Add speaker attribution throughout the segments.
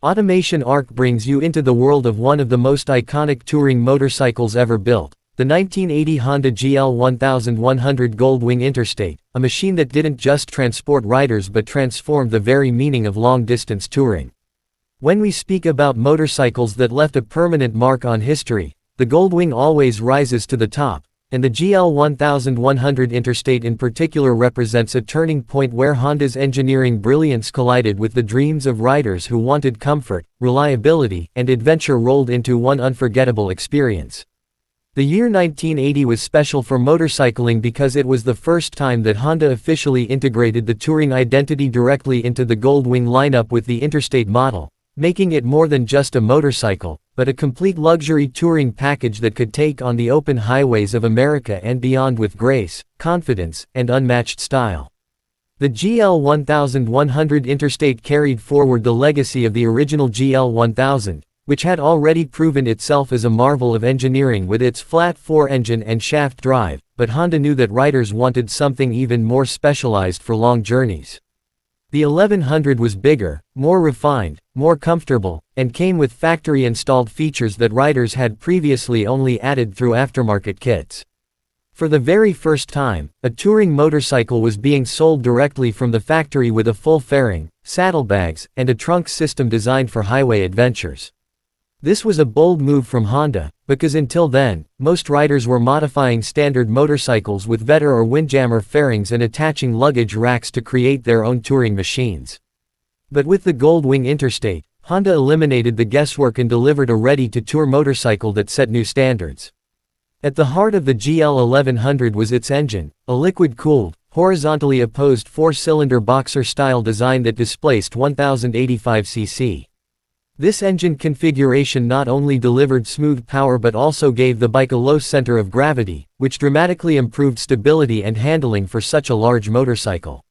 Speaker 1: Automation Arc brings you into the world of one of the most iconic touring motorcycles ever built, the 1980 Honda GL1100 Goldwing Interstate, a machine that didn't just transport riders but transformed the very meaning of long-distance touring. When we speak about motorcycles that left a permanent mark on history, the Goldwing always rises to the top, and the GL1100 Interstate in particular represents a turning point where Honda's engineering brilliance collided with the dreams of riders who wanted comfort, reliability, and adventure rolled into one unforgettable experience. The year 1980 was special for motorcycling because it was the first time that Honda officially integrated the touring identity directly into the Goldwing lineup with the Interstate model, making it more than just a motorcycle, but a complete luxury touring package that could take on the open highways of America and beyond with grace, confidence, and unmatched style. The GL1100 Interstate carried forward the legacy of the original GL1000, which had already proven itself as a marvel of engineering with its flat-4 engine and shaft drive, but Honda knew that riders wanted something even more specialized for long journeys. The 1100 was bigger, more refined, more comfortable, and came with factory-installed features that riders had previously only added through aftermarket kits. For the very first time, a touring motorcycle was being sold directly from the factory with a full fairing, saddlebags, and a trunk system designed for highway adventures. This was a bold move from Honda, because until then, most riders were modifying standard motorcycles with Vetter or Windjammer fairings and attaching luggage racks to create their own touring machines. But with the Goldwing Interstate, Honda eliminated the guesswork and delivered a ready-to-tour motorcycle that set new standards. At the heart of the GL1100 was its engine, a liquid-cooled, horizontally opposed 4-cylinder boxer-style design that displaced 1085 cc. This engine configuration not only delivered smooth power but also gave the bike a low center of gravity, which dramatically improved stability and handling for such a large motorcycle.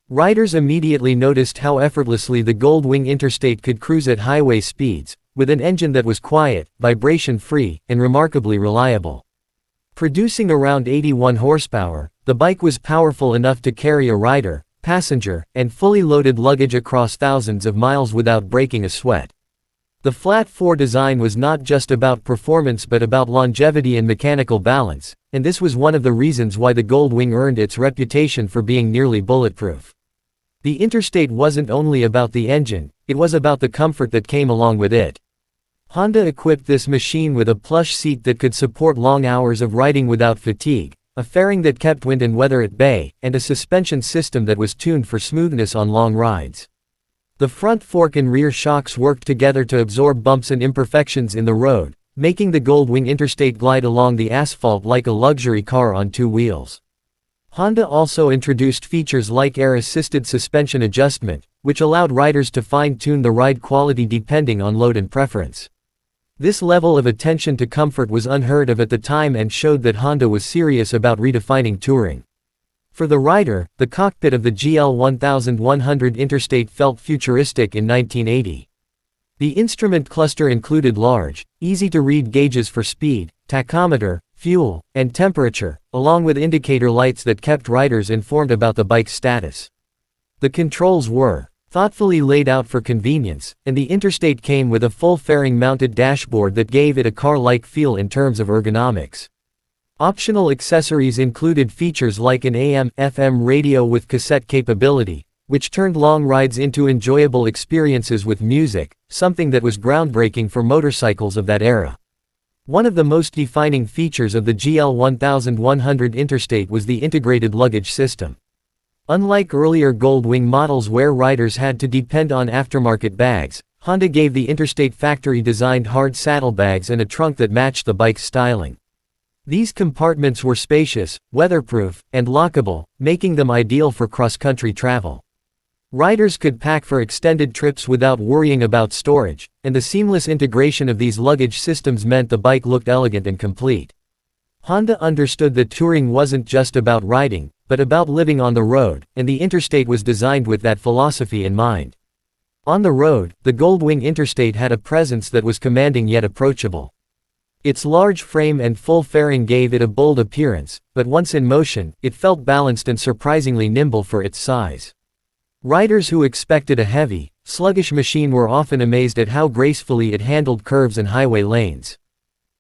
Speaker 1: Riders immediately noticed how effortlessly the Goldwing Interstate could cruise at highway speeds, with an engine that was quiet, vibration-free, and remarkably reliable. Producing around 81 horsepower, the bike was powerful enough to carry a rider, passenger, and fully loaded luggage across thousands of miles without breaking a sweat. The flat-4 design was not just about performance but about longevity and mechanical balance, and this was one of the reasons why the Goldwing earned its reputation for being nearly bulletproof. The Interstate wasn't only about the engine, it was about the comfort that came along with it. Honda equipped this machine with a plush seat that could support long hours of riding without fatigue, a fairing that kept wind and weather at bay, and a suspension system that was tuned for smoothness on long rides. The front fork and rear shocks worked together to absorb bumps and imperfections in the road, making the Goldwing Interstate glide along the asphalt like a luxury car on two wheels. Honda also introduced features like air-assisted suspension adjustment, which allowed riders to fine-tune the ride quality depending on load and preference. This level of attention to comfort was unheard of at the time and showed that Honda was serious about redefining touring. For the rider, the cockpit of the GL1100 Interstate felt futuristic in 1980. The instrument cluster included large, easy-to-read gauges for speed, tachometer, fuel, and temperature, along with indicator lights that kept riders informed about the bike's status. The controls were thoughtfully laid out for convenience, and the Interstate came with a full fairing-mounted dashboard that gave it a car-like feel in terms of ergonomics. Optional accessories included features like an AM/FM radio with cassette capability, which turned long rides into enjoyable experiences with music, something that was groundbreaking for motorcycles of that era. One of the most defining features of the GL1100 Interstate was the integrated luggage system. Unlike earlier Goldwing models where riders had to depend on aftermarket bags, Honda gave the Interstate factory-designed hard saddlebags and a trunk that matched the bike's styling. These compartments were spacious, weatherproof, and lockable, making them ideal for cross-country travel. Riders could pack for extended trips without worrying about storage, and the seamless integration of these luggage systems meant the bike looked elegant and complete. Honda understood that touring wasn't just about riding, but about living on the road, and the Interstate was designed with that philosophy in mind. On the road, the Goldwing Interstate had a presence that was commanding yet approachable. Its large frame and full fairing gave it a bold appearance, but once in motion, it felt balanced and surprisingly nimble for its size. Riders who expected a heavy, sluggish machine were often amazed at how gracefully it handled curves and highway lanes.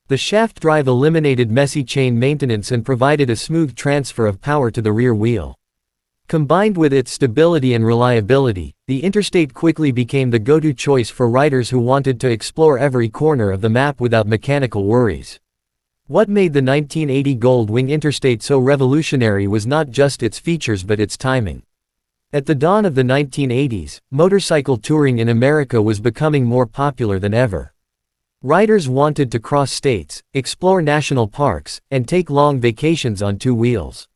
Speaker 1: The shaft drive eliminated messy chain maintenance and provided a smooth transfer of power to the rear wheel. Combined with its stability and reliability, the Interstate quickly became the go-to choice for riders who wanted to explore every corner of the map without mechanical worries. What made the 1980 Goldwing Interstate so revolutionary was not just its features but its timing. At the dawn of the 1980s, motorcycle touring in America was becoming more popular than ever. Riders wanted to cross states, explore national parks, and take long vacations on two wheels.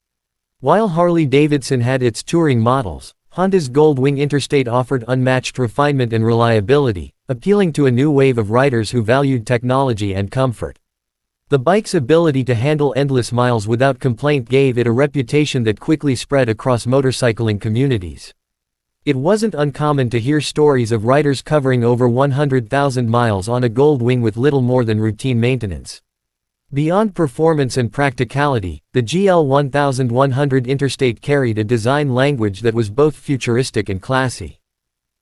Speaker 1: While Harley-Davidson had its touring models, Honda's Goldwing Interstate offered unmatched refinement and reliability, appealing to a new wave of riders who valued technology and comfort. The bike's ability to handle endless miles without complaint gave it a reputation that quickly spread across motorcycling communities. It wasn't uncommon to hear stories of riders covering over 100,000 miles on a Goldwing with little more than routine maintenance. Beyond performance and practicality, the GL1100 Interstate carried a design language that was both futuristic and classy.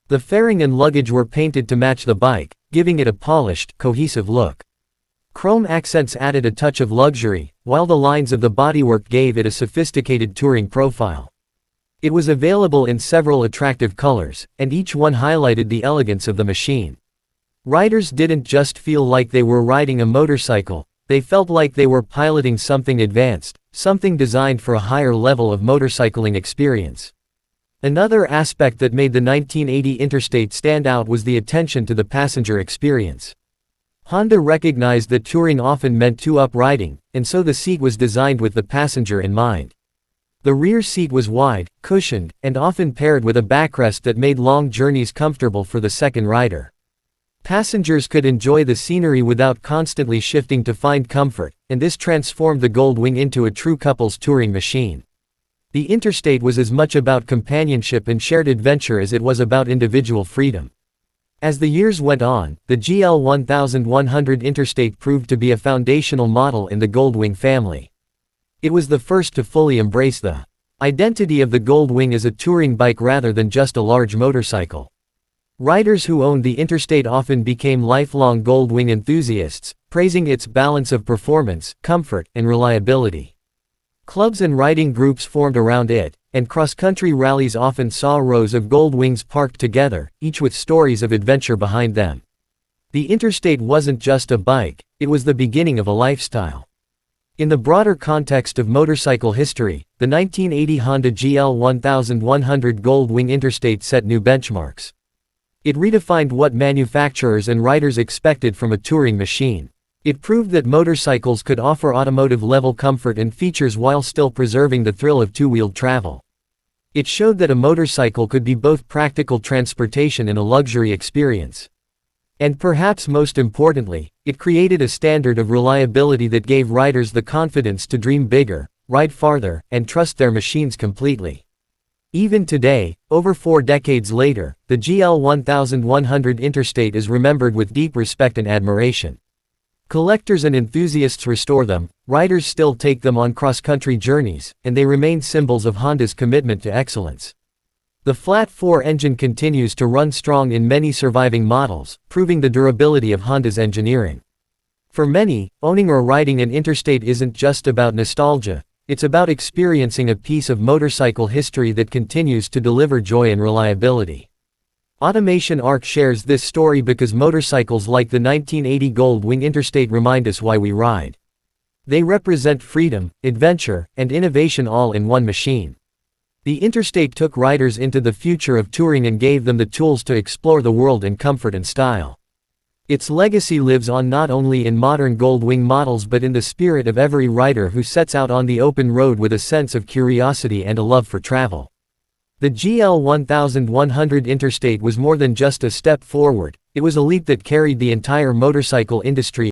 Speaker 1: The fairing and luggage were painted to match the bike, giving it a polished, cohesive look. Chrome accents added a touch of luxury, while the lines of the bodywork gave it a sophisticated touring profile. It was available in several attractive colors, and each one highlighted the elegance of the machine. Riders didn't just feel like they were riding a motorcycle, they felt like they were piloting something advanced, something designed for a higher level of motorcycling experience. Another aspect that made the 1980 Interstate stand out was the attention to the passenger experience. Honda recognized that touring often meant two-up riding, and so the seat was designed with the passenger in mind. The rear seat was wide, cushioned, and often paired with a backrest that made long journeys comfortable for the second rider. Passengers could enjoy the scenery without constantly shifting to find comfort, and this transformed the Goldwing into a true couples touring machine. The Interstate was as much about companionship and shared adventure as it was about individual freedom. As the years went on, the GL1100 Interstate proved to be a foundational model in the Goldwing family. It was the first to fully embrace the identity of the Goldwing as a touring bike rather than just a large motorcycle. Riders who owned the Interstate often became lifelong Goldwing enthusiasts, praising its balance of performance, comfort, and reliability. Clubs and riding groups formed around it, and cross-country rallies often saw rows of Goldwings parked together, each with stories of adventure behind them. The Interstate wasn't just a bike, it was the beginning of a lifestyle. In the broader context of motorcycle history, the 1980 Honda GL1100 Goldwing Interstate set new benchmarks. It redefined what manufacturers and riders expected from a touring machine. It proved that motorcycles could offer automotive-level comfort and features while still preserving the thrill of two-wheeled travel. It showed that a motorcycle could be both practical transportation and a luxury experience. And perhaps most importantly, it created a standard of reliability that gave riders the confidence to dream bigger, ride farther, and trust their machines completely. Even today, over 4 decades later, the GL1100 Interstate is remembered with deep respect and admiration. Collectors and enthusiasts restore them, riders still take them on cross-country journeys, and they remain symbols of Honda's commitment to excellence. The flat-4 engine continues to run strong in many surviving models, proving the durability of Honda's engineering. For many, owning or riding an Interstate isn't just about nostalgia, it's about experiencing a piece of motorcycle history that continues to deliver joy and reliability. Automation Arc shares this story because motorcycles like the 1980 Goldwing Interstate remind us why we ride. They represent freedom, adventure, and innovation all in one machine. The Interstate took riders into the future of touring and gave them the tools to explore the world in comfort and style. Its legacy lives on not only in modern Goldwing models but in the spirit of every rider who sets out on the open road with a sense of curiosity and a love for travel. The GL1100 Interstate was more than just a step forward, it was a leap that carried the entire motorcycle industry